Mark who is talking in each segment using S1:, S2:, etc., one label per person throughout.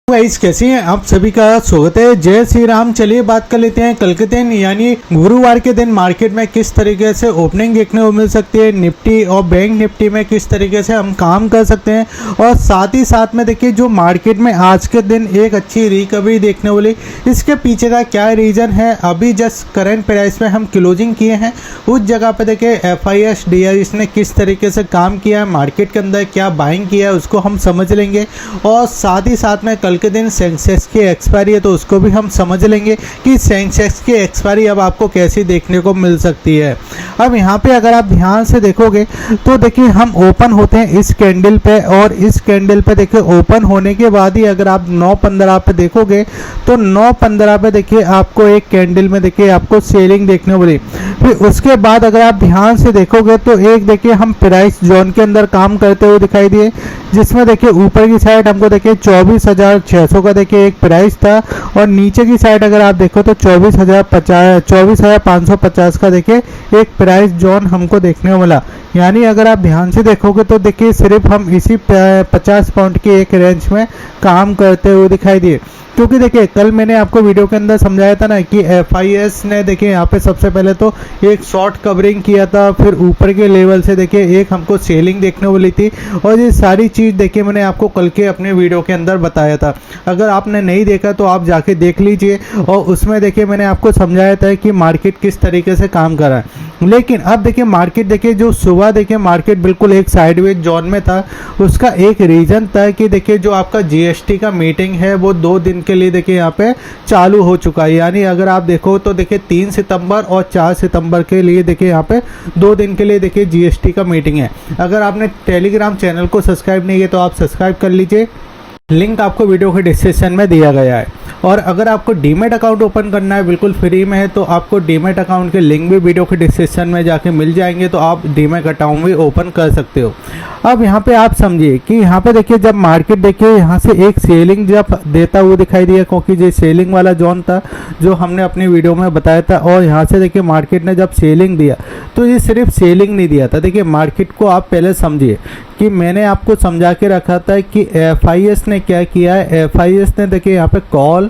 S1: Guys कैसे हैं आप सभी का स्वागत है। जय श्री राम। चलिए बात कर लेते हैं कल के दिन यानी गुरुवार के दिन मार्केट में किस तरीके से ओपनिंग देखने को मिल सकती है, निफ्टी और बैंक निफ्टी में किस तरीके से हम काम कर सकते हैं, और साथ ही साथ में देखिए जो मार्केट में आज के दिन एक अच्छी रिकवरी देखने वाली, इसके पीछे का क्या रीज़न है। अभी जस्ट करंट प्राइस में हम क्लोजिंग किए हैं, उस जगह पर देखिए FIS DIS ने किस तरीके से काम किया है, मार्केट के अंदर क्या बाइंग किया है उसको हम समझ लेंगे, और साथ ही साथ में कल के दिन सेंसेक्स की एक्सपायरी है तो उसको भी हम समझ लेंगे कि सेंसेक्स की एक्सपायरी अब आपको कैसी देखने को मिल सकती है। अब यहाँ पे अगर आप ध्यान से देखोगे तो देखिए हम ओपन होते हैं इस कैंडल पे, और इस कैंडल पे देखिए ओपन होने के बाद ही अगर आप 9:15 पे देखोगे तो 9:15 पे देखिए आपको एक कैंडल में देखिए आपको सेलिंग देखने को मिली। फिर उसके बाद अगर आप ध्यान से देखोगे तो एक देखिए हम प्राइस जोन के अंदर काम करते हुए दिखाई दिए, जिसमें देखिए ऊपर की साइड हमको देखिए 24,600 का देखिए एक प्राइस था, और नीचे की साइड अगर आप देखो तो 24,550 का देखिए एक प्राइस जोन हमको देखने को मिला। यानी अगर आप ध्यान से देखोगे तो देखिए सिर्फ हम इसी 50 पॉइंट की एक रेंज में काम करते हुए दिखाई दिए, क्योंकि देखिए कल मैंने आपको वीडियो के अंदर समझाया था ना कि FIS ने देखिए यहाँ पे सबसे पहले तो एक शॉर्ट कवरिंग किया था, फिर ऊपर के लेवल से देखिए एक हमको सेलिंग देखने को मिली थी, और ये सारी चीज़ देखिए मैंने आपको कल के अपने वीडियो के अंदर बताया था। अगर आपने नहीं देखा तो आप जाके देख लीजिए, और उसमें देखिए मैंने आपको समझाया था कि मार्केट किस तरीके से काम कर रहा है। लेकिन अब देखिए मार्केट देखिए जो सुबह देखिए मार्केट बिल्कुल एक साइडवेज जोन में था, उसका एक रीज़न था कि देखिए जो आपका GST का मीटिंग है वो 2 दिन के लिए देखिए यहाँ पे चालू हो चुका है। यानी अगर आप देखो तो देखिए 3 सितंबर और 4 सितंबर के लिए देखिए यहाँ पे 2 दिन के लिए देखिए GST का मीटिंग है। अगर आपने टेलीग्राम चैनल को सब्सक्राइब नहीं किया तो आप सब्सक्राइब कर लीजिए, लिंक आपको वीडियो के डिस्क्रिप्शन में दिया गया है। और अगर आपको डीमेट अकाउंट ओपन करना है बिल्कुल फ्री में है तो आपको डीमेट अकाउंट के लिंक भी वीडियो के डिस्क्रिप्शन में जाके मिल जाएंगे, तो आप डीमेट अकाउंट भी ओपन कर सकते हो। अब यहाँ पे आप समझिए कि यहाँ पे देखिए जब मार्केट देखिए यहाँ से एक सेलिंग जब देता हुआ दिखाई दिया, क्योंकि ये सेलिंग वाला जोन था जो हमने अपनी वीडियो में बताया था, और यहाँ से देखिए मार्केट ने जब सेलिंग दिया तो ये सिर्फ सेलिंग नहीं दिया था। देखिए मार्केट को आप पहले समझिए कि मैंने आपको समझा के रखा था कि FIS ने क्या किया है। FIS ने देखिए यहाँ पे कॉल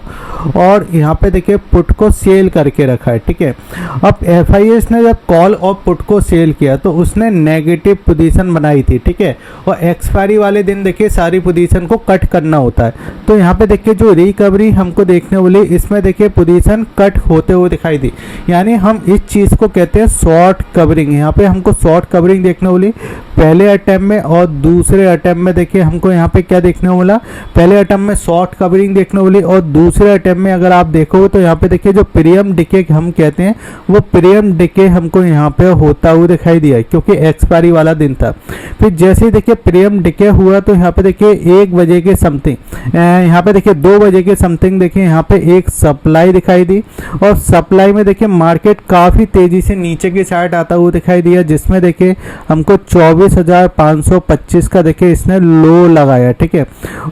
S1: और यहाँ पे देखिए पुट को सेल करके रखा है, ठीक है। अब FIS ने जब कॉल और पुट को सेल किया तो उसने नेगेटिव पोजीशन बनाई थी, ठीक है, और एक्सपायरी वाले दिन देखिए सारी पोजीशन को कट करना होता है। तो यहाँ पे देखिए जो रिकवरी हमको देखने मिली इसमें देखिए पोजीशन कट होते हुए दिखाई दी, यानी हम इस चीज़ को कहते हैं शॉर्ट कवरिंग। यहाँ पे हमको शॉर्ट कवरिंग देखने मिली पहले अटेम्प्ट में, और दूसरे अटेम्प्ट में देखिए हमको यहाँ पे क्या देखने को मिला, पहले अटेम्प्ट में शॉर्ट कवरिंग देखने को मिली, और दूसरे अटेम्प्ट में अगर आप देखोगे तो यहाँ पे देखिए जो प्रीमियम डिके हम कहते हैं वो प्रीमियम डिके हमको यहाँ पे होता हुआ दिखाई दिया, क्योंकि एक्सपायरी वाला दिन था। फिर जैसे ही देखिए प्रीमियम डिके हुआ तो यहाँ पे देखिए 1 बजे के समथिंग, यहाँ पे देखिए 2 बजे के समथिंग देखिए यहाँ पे एक सप्लाई दिखाई दी, और सप्लाई में देखिए मार्केट काफ़ी तेज़ी से नीचे की साइड आता हुआ दिखाई दिया, जिसमें देखिए हमको 24,525 का देखिए इसने लो लगाया, ठीक है।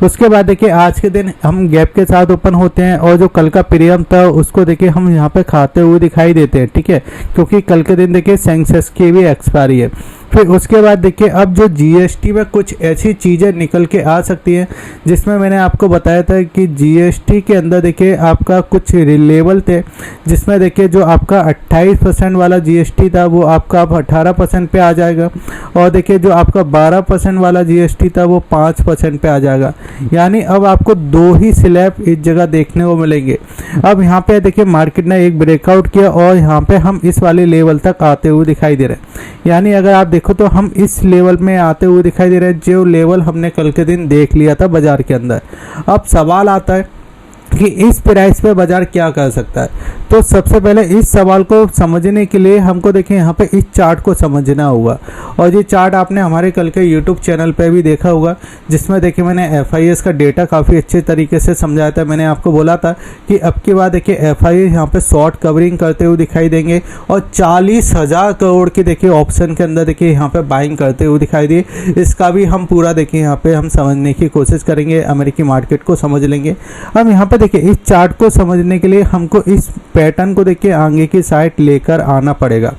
S1: उसके बाद देखिए आज के दिन हम गैप के साथ ओपन होते हैं, और जो कल का प्रीमियम था उसको देखिए हम यहाँ पे खाते हुए दिखाई देते हैं, ठीक है, क्योंकि कल के दिन देखिए सेंसेक्स की भी एक्सपायरी है। फिर उसके बाद देखिए अब जो GST में कुछ ऐसी चीज़ें निकल के आ सकती हैं, जिसमें मैंने आपको बताया था कि GST के अंदर देखिए आपका कुछ लेवल थे, जिसमें देखिए जो आपका 28% वाला GST था वो आपका अब 18% पे आ जाएगा, और देखिए जो आपका 12% वाला GST था वो 5% पे आ जाएगा। यानी अब आपको 2 ही स्लैब इस जगह देखने को मिलेंगे। अब यहाँ पे देखिए मार्केट ने एक ब्रेकआउट किया, और यहाँ पे हम इस वाले लेवल तक आते हुए दिखाई दे रहे हैं। यानी अगर आप देखो तो हम इस लेवल में आते हुए दिखाई दे रहे हैं, जो लेवल हमने कल के दिन देख लिया था बाजार के अंदर। अब सवाल आता है कि इस प्राइस पे बाजार क्या कर सकता है। तो सबसे पहले इस सवाल को समझने के लिए हमको देखिए यहाँ पे इस चार्ट को समझना होगा, और ये चार्ट आपने हमारे कल के YouTube चैनल पे भी देखा होगा, जिसमें देखिए मैंने FIS का डेटा काफ़ी अच्छे तरीके से समझाया था। मैंने आपको बोला था कि अब की बार देखिए FIS यहाँ पे शॉर्ट कवरिंग करते हुए दिखाई देंगे, और 40,000 करोड़ की देखिए ऑप्शन के अंदर देखिए यहाँ पे बाइंग करते हुए दिखाई दिए। इसका भी हम पूरा देखिए यहाँ पे हम समझने की कोशिश करेंगे, अमेरिकी मार्केट को समझ लेंगे। अब यहाँ पे देखिए इस चार्ट को समझने के लिए हमको इस पैटर्न को देखिए आगे की साइड लेकर आना पड़ेगा।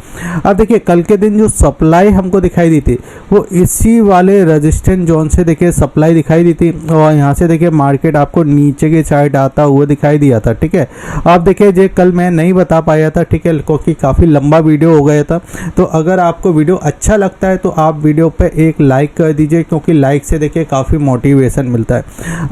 S1: अब देखिए कल के दिन जो सप्लाई हमको दिखाई दी थी वो इसी वाले रेजिस्टेंस जोन से देखिए सप्लाई दिखाई दी थी और यहाँ से देखिए मार्केट आपको नीचे की साइड आता हुआ दिखाई दिया था। ठीक है, आप देखिए जो कल मैं नहीं बता पाया था, ठीक है, क्योंकि काफ़ी लंबा वीडियो हो गया था। तो अगर आपको वीडियो अच्छा लगता है तो आप वीडियो पे एक लाइक कर दीजिए, क्योंकि लाइक से देखिए काफ़ी मोटिवेशन मिलता है।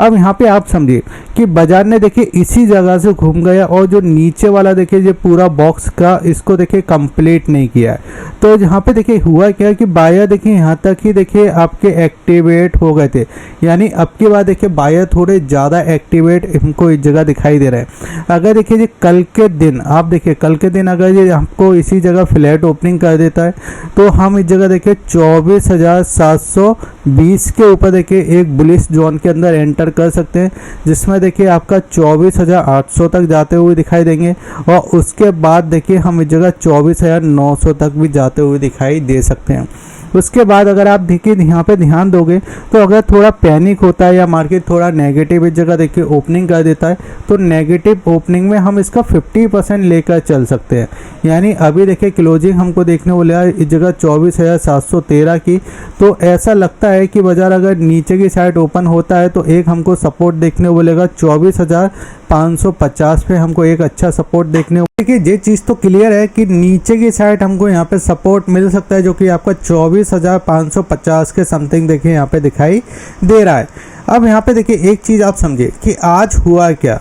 S1: अब यहाँ पे आप समझिए कि बाजार ने देखिए इसी जगह से घूम गया और जो नीचे वाला देखिए जो पूरा बॉक्स का इसको देखिए कंप्लीट नहीं किया है। तो यहाँ पे देखिए हुआ क्या कि बायर देखिए यहाँ तक ही देखिए आपके एक्टिवेट हो गए थे, यानी अब की बार देखिए बायर थोड़े ज़्यादा एक्टिवेट इनको इस जगह दिखाई दे रहे हैं। अगर देखिए जी कल के दिन आप देखिए कल के दिन अगर ये हमको इसी जगह फ्लैट ओपनिंग कर देता है तो हम इस जगह देखिए 24,720 के ऊपर देखिए एक बुलिश जोन के अंदर एंटर कर सकते हैं, जिसमें देखिए आपका 24,800 तक जाते हुए दिखाई देंगे और उसके बाद देखिए हम इस जगह 24,900 तक भी जाते हुए दिखाई दे सकते हैं। उसके बाद अगर आप देखिए यहाँ पे ध्यान दोगे तो अगर थोड़ा पैनिक होता है या मार्केट थोड़ा नेगेटिव इस जगह देखिए ओपनिंग कर देता है तो नेगेटिव ओपनिंग में हम इसका 50% लेकर चल सकते हैं। यानी अभी देखिए क्लोजिंग हमको देखने को मिला इस जगह 24,713 की। तो ऐसा लगता है कि बाजार अगर नीचे की साइड ओपन होता है तो एक हमको सपोर्ट देखने को मिलेगा 24,550 पे हमको एक अच्छा सपोर्ट देखने को। देखिए ये चीज़ तो क्लियर है कि नीचे की साइड हमको यहाँ पे सपोर्ट मिल सकता है, जो कि आपका 24,550 के समथिंग देखिए यहाँ पे दिखाई दे रहा है। अब यहाँ पे देखिए एक चीज़ आप समझिए कि आज हुआ क्या।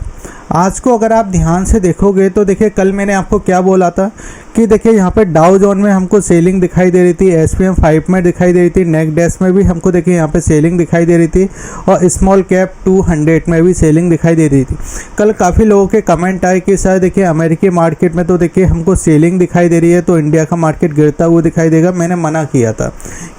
S1: आज को अगर आप ध्यान से देखोगे तो देखिए कल मैंने आपको क्या बोला था कि देखिए यहाँ पे डाउ जोन में हमको सेलिंग दिखाई दे रही थी, SPM 5 में दिखाई दे रही थी, नेक डैश में भी हमको देखिए यहाँ पे सेलिंग दिखाई दे रही थी और स्मॉल कैप 200 में भी सेलिंग दिखाई दे रही थी। कल काफ़ी लोगों के कमेंट आए कि सर देखिए अमेरिकी मार्केट में तो देखिए हमको सेलिंग दिखाई दे रही है तो इंडिया का मार्केट गिरता हुआ दिखाई देगा। मैंने मना किया था,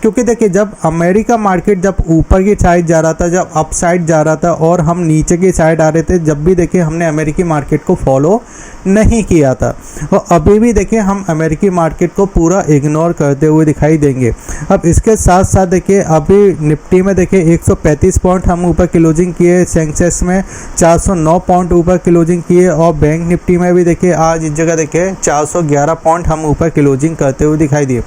S1: क्योंकि देखिए जब अमेरिका मार्केट जब ऊपर की साइड जा रहा था, जब अप साइड जा रहा था और हम नीचे की साइड आ रहे थे, जब भी देखिए हमने अमेरिकी मार्केट को फॉलो नहीं किया था और अभी भी देखिए हम अमेरिकी मार्केट को पूरा इग्नोर करते हुए दिखाई देंगे। अब इसके साथ साथ देखिए अभी निफ्टी में देखिए 135 पॉइंट हम ऊपर क्लोजिंग किए, सेंसेक्स में 409 पॉइंट ऊपर क्लोजिंग किए और बैंक निफ्टी में भी देखिए आज इस जगह देखिए 411 पॉइंट हम ऊपर क्लोजिंग करते हुए दिखाई दिए।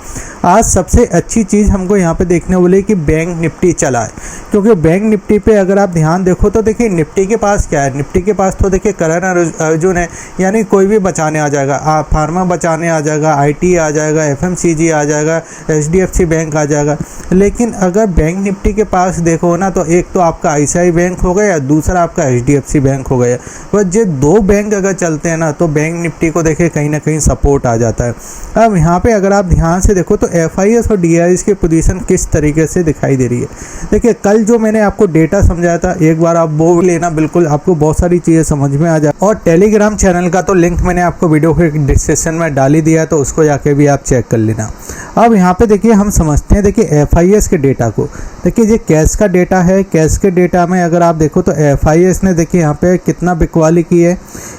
S1: आज सबसे अच्छी चीज़ हमको यहाँ पे देखने को मिली कि बैंक निफ्टी चला है, क्योंकि बैंक निफ्टी पे अगर आप ध्यान देखो तो देखिए निफ्टी के पास क्या है, निफ्टी के पास तो देखिए करण अर्जुन है, यानी कोई भी बचाने आ जाएगा, फार्मा बचाने आ जाएगा, IT आ जाएगा, FMCG आ जाएगा, HDFC बैंक आ जाएगा। लेकिन अगर बैंक निफ्टी के पास देखो ना तो एक तो आपका ICICI बैंक हो गया, दूसरा आपका HDFC बैंक हो गया। बस ये दो बैंक अगर चलते हैं ना तो बैंक निफ्टी को देखिए कहीं ना कहीं सपोर्ट आ जाता है। अब यहाँ पे अगर आप ध्यान से देखो तो FIS और DIS की पोजीशन किस तरीके से दिखाई दे रही है। देखिए कल जो मैंने आपको डेटा समझाया था एक बार आप वो लेना, बिल्कुल आपको बहुत सारी चीज़ें समझ में आ जाए। और टेलीग्राम चैनल का तो लिंक मैंने आपको वीडियो के डिस्क्रिप्शन में डाल ही दिया है, तो उसको जाके भी आप चेक कर लेना। अब यहाँ पे देखिए हम समझते हैं देखिए FIS के डेटा को। देखिए ये कैश का डेटा है, कैश के डेटा में अगर आप देखो तो FIS ने देखिए यहाँ पे कितना बिकवाली की है।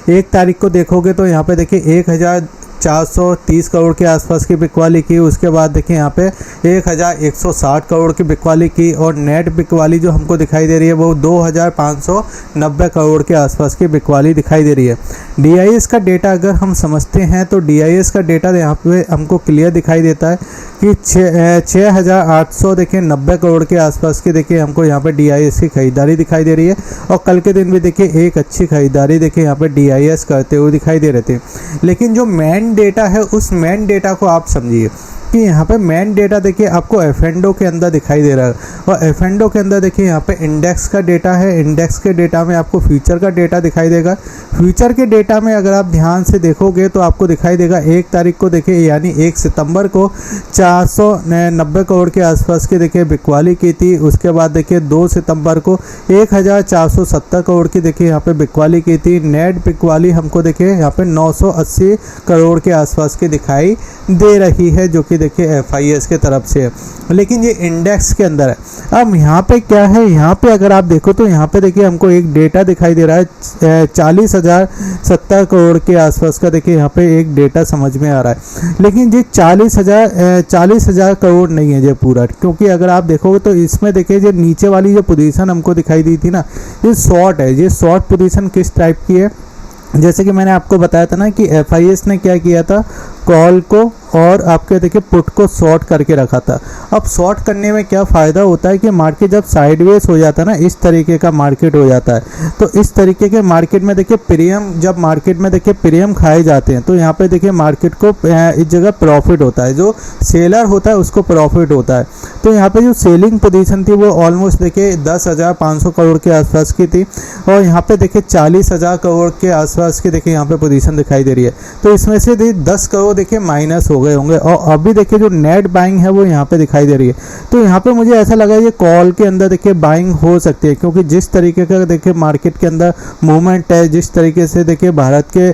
S1: 1 तारीख को देखोगे तो यहाँ पे देखिए 1,430 करोड़ के आसपास की बिकवाली की। उसके बाद देखिए यहाँ पे 1,160 करोड़ की बिकवाली की और नेट बिकवाली जो हमको दिखाई दे रही है वो 2,590 करोड़ के आसपास की बिकवाली दिखाई दे रही है। DIS का डेटा अगर हम समझते हैं तो DIS का डेटा यहाँ पे हमको क्लियर दिखाई देता है कि 6,800 देखिए 90 करोड़ के आसपास की देखिए हमको यहाँ पे DIS की खरीदारी दिखाई दे रही है। और कल के दिन भी देखिए एक अच्छी खरीदारी देखिए यहाँ पे DIS करते हुए दिखाई दे रहे थे। लेकिन जो मेन डेटा है उस मेन डेटा को आप समझिए कि यहाँ पे मेन डेटा देखिए आपको एफेंडो के अंदर दिखाई दे रहा है और एफेंडो के अंदर देखिए यहाँ पे इंडेक्स का डेटा है। इंडेक्स के डेटा में आपको फ्यूचर का डेटा दिखाई देगा। फ्यूचर के डेटा में अगर आप ध्यान से देखोगे तो आपको दिखाई देगा 1 तारीख को देखिए यानी 1 सितंबर को 490 करोड़ के आसपास की देखिए बिकवाली की थी। उसके बाद देखिए 2 सितंबर को 1,470 करोड़ की देखिए यहाँ पे बिकवाली की थी। नेट बिकवाली हमको देखिए यहाँ पे 980 करोड़ के आसपास की दिखाई दे रही है, जो कि देखिए FIS के तरफ से है। लेकिन ये इंडेक्स के अंदर है। अब यहाँ पे क्या है, यहाँ पे अगर आप देखो तो यहाँ पे देखिए हमको एक डेटा दिखाई दे रहा है 40,070 करोड़ के आसपास का देखिए यहाँ पे एक डेटा समझ में आ रहा है। लेकिन ये 40,000 करोड़ नहीं है ये पूरा, क्योंकि अगर आप देखोगे तो इसमें देखिए जो नीचे वाली जो पोजीशन हमको दिखाई दी थी ना, ये शॉर्ट है। ये शॉर्ट पोजीशन किस टाइप की है, जैसे कि मैंने आपको बताया था ना कि FIS ने क्या किया था, कॉल को और आपके देखिए पुट को शॉर्ट करके रखा था। अब शॉर्ट करने में क्या फ़ायदा होता है कि मार्केट जब साइडवेज हो जाता है ना, इस तरीके का मार्केट हो जाता है, तो इस तरीके के मार्केट में देखिए प्रीमियम, जब मार्केट में देखिए प्रीमियम खाए जाते हैं तो यहाँ पे देखिए मार्केट को इस जगह प्रॉफिट होता है, जो सेलर होता है उसको प्रॉफिट होता है। तो यहाँ पे जो सेलिंग पोजीशन थी वो ऑलमोस्ट देखिए 10,500 करोड़ के आसपास की थी, और यहाँ पे देखिए 40,000 करोड़ के आसपास की देखिए यहाँ पे पोजीशन दिखाई दे रही है। तो इसमें से 10 करोड़ देखिए माइनस हो गए होंगे, और अभी देखिए जो नेट बाइंग है वो यहाँ पे दिखाई दे रही है। तो यहाँ पे मुझे ऐसा लगा ये कॉल के अंदर देखिए बाइंग हो सकती है, क्योंकि जिस तरीके का देखिए मार्केट के अंदर मूवमेंट है, जिस तरीके से देखिए भारत के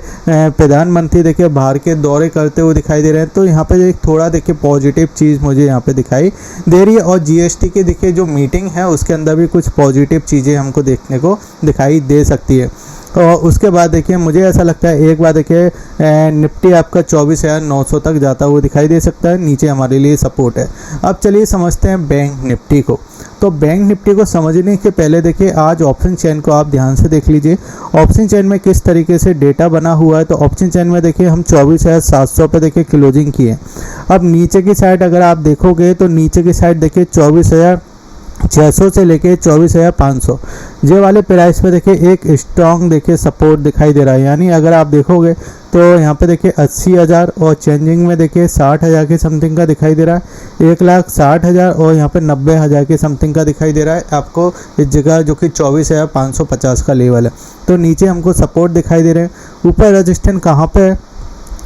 S1: प्रधानमंत्री देखिए बाहर के दौरे करते हुए दिखाई दे रहे हैं, तो यहाँ पे एक थोड़ा देखिए पॉजिटिव चीज़ मुझे यहाँ पे दिखाई दे रही है। और GST की देखिए जो मीटिंग है उसके अंदर भी कुछ पॉजिटिव चीज़ें हमको देखने को दिखाई दे सकती है। और उसके बाद देखिए मुझे ऐसा लगता है एक बार देखिए निफ्टी आपका 24,900 तक जाता हुआ दिखाई दे सकता है, नीचे हमारे लिए सपोर्ट है। अब चलिए समझते हैं बैंक निफ्टी को। तो बैंक निफ्टी को समझने के पहले देखिए आज ऑप्शन चेन को आप ध्यान से देख लीजिए, ऑप्शन चेन में किस तरीके से डेटा बना हुआ है। तो ऑप्शन चेन में देखिए हम 24,700 पे देखिए क्लोजिंग की है। अब नीचे की साइड अगर आप देखोगे तो नीचे की साइड देखिए 24,600 से लेके 24,500 ये वाले प्राइस पे देखिए एक स्ट्रॉन्ग देखिए सपोर्ट दिखाई दे रहा है। यानी अगर आप देखोगे तो यहाँ पे देखिए 80,000 और चेंजिंग में देखिए 60,000 के समथिंग का दिखाई दे रहा है, 1,60,000 और यहाँ पे 90,000 के समथिंग का दिखाई दे रहा है आपको इस जगह, जो कि 24,550 का लेवल है। तो नीचे हमको सपोर्ट दिखाई दे रहे हैं। ऊपर रजिस्टेंस कहाँ पे है,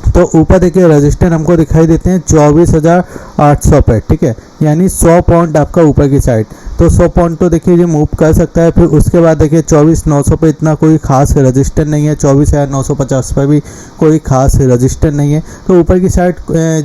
S1: तो ऊपर देखिए रजिस्टेंस हमको दिखाई देते हैं 24,800 पे, ठीक है, यानी 100 पॉइंट आपका ऊपर की साइड। तो 100 पॉइंट तो देखिए ये मूव कर सकता है। फिर उसके बाद देखिए 24,900 पे इतना कोई खास रजिस्टेंस नहीं है, 24,950 पे भी कोई खास रजिस्टेंस नहीं है। तो ऊपर की साइड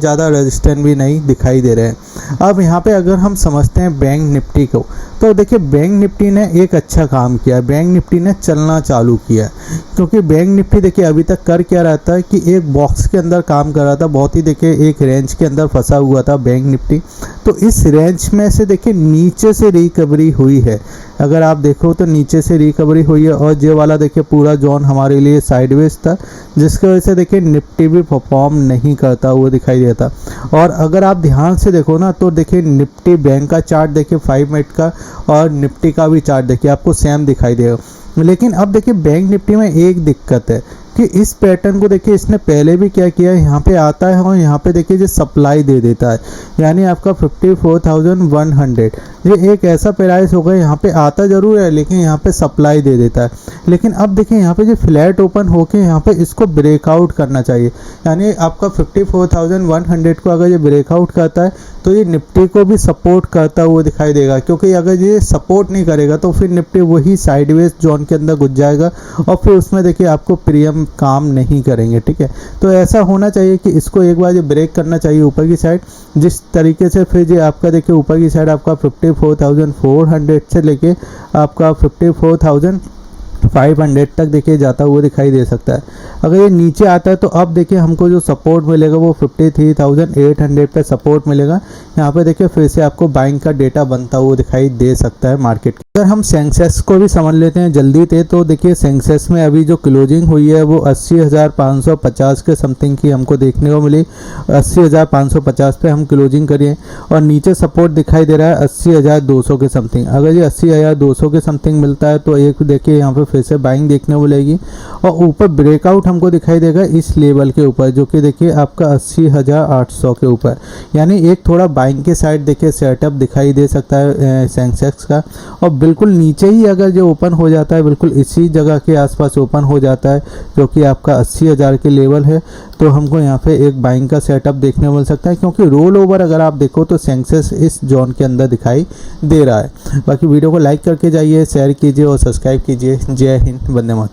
S1: ज़्यादा रजिस्टेंस भी नहीं दिखाई दे रहे हैं। अब यहाँ पे अगर हम समझते हैं बैंक निफ्टी को, तो देखिए बैंक निफ्टी ने एक अच्छा काम किया, बैंक निफ्टी ने चलना चालू किया। क्योंकि बैंक निफ्टी देखिए अभी तक कर क्या रहा था कि एक बॉक्स के अंदर काम कर रहा था, बहुत ही देखिए एक रेंज के अंदर फंसा हुआ था बैंक निफ्टी। तो इस रेंज में से देखिए नीचे से रिकवरी हुई है, अगर आप देखो तो नीचे से रिकवरी हुई है, और ये वाला देखिए पूरा जोन हमारे लिए साइडवेज था, जिसकी वजह से देखिए निफ्टी भी परफॉर्म नहीं करता हुआ दिखाई देता। और अगर आप ध्यान से देखो ना तो देखिए निफ्टी बैंक का चार्ट देखिए 5 मिनट का, और निफ्टी का भी चार्ट देखिए आपको सेम दिखाई देगा। लेकिन अब देखिए बैंक निफ्टी में एक दिक्कत है कि इस पैटर्न को देखिए इसने पहले भी क्या किया है, यहाँ पे आता है और यहाँ पे देखिए जो सप्लाई दे देता है, यानी आपका 54,100 ये एक ऐसा प्राइस होगा, यहाँ पे आता जरूर है लेकिन यहाँ पे सप्लाई दे देता है। लेकिन अब देखिए यहाँ पे जो फ्लैट ओपन होके यहाँ पे इसको ब्रेकआउट करना चाहिए, यानी आपका 54,100 को अगर ये ब्रेकआउट करता है तो ये निफ्टी को भी सपोर्ट करता हुआ दिखाई देगा। क्योंकि अगर ये सपोर्ट नहीं करेगा तो फिर निफ्टी वही साइडवेज जोन के अंदर घुस जाएगा, और फिर उसमें देखिए आपको प्रीमियम काम नहीं करेंगे, ठीक है। तो ऐसा होना चाहिए कि इसको एक बार ये ब्रेक करना चाहिए ऊपर की साइड, जिस तरीके से फिर ये आपका देखिए ऊपर की साइड आपका 54,400 से लेके आपका 54,500 तक देखिए जाता हुआ दिखाई दे सकता है। अगर ये नीचे आता है तो अब देखिए हमको जो सपोर्ट मिलेगा वो 53,800 पे सपोर्ट मिलेगा। यहाँ पे देखिए फिर से आपको बाइंग का डेटा बनता हुआ दिखाई दे सकता है मार्केट। अगर हम सेंसेक्स को भी समझ लेते हैं जल्दी से, तो देखिए सेंसेक्स में अभी जो क्लोजिंग हुई है वो 80,550 के समथिंग की हमको देखने को मिली। 80,550 पे हम क्लोजिंग करिए, और नीचे सपोर्ट दिखाई दे रहा है 80,200 के समथिंग। अगर ये 80,200 के समथिंग मिलता है तो एक देखिए यहाँ पे फिर से बाइंग देखने को मिलेगी, और ऊपर ब्रेकआउट हमको दिखाई देगा इस लेवल के ऊपर, जो कि देखिए आपका 80,800 के ऊपर, यानी एक थोड़ा बाइंग के साइड देखिए सेटअप दिखाई दे सकता है सेंसेक्स का। और बिल्कुल नीचे ही अगर जो ओपन हो जाता है, बिल्कुल इसी जगह के आसपास ओपन हो जाता है जो कि आपका 80,000 के लेवल है, तो हमको यहाँ पे एक बाइंग का सेटअप देखने को मिल सकता है। क्योंकि रोल ओवर अगर आप देखो तो सेंसेक्स इस जोन के अंदर दिखाई दे रहा है। बाकी वीडियो को लाइक करके जाइए, शेयर कीजिए और सब्सक्राइब कीजिए। जय हिंद, वंदे मातरम।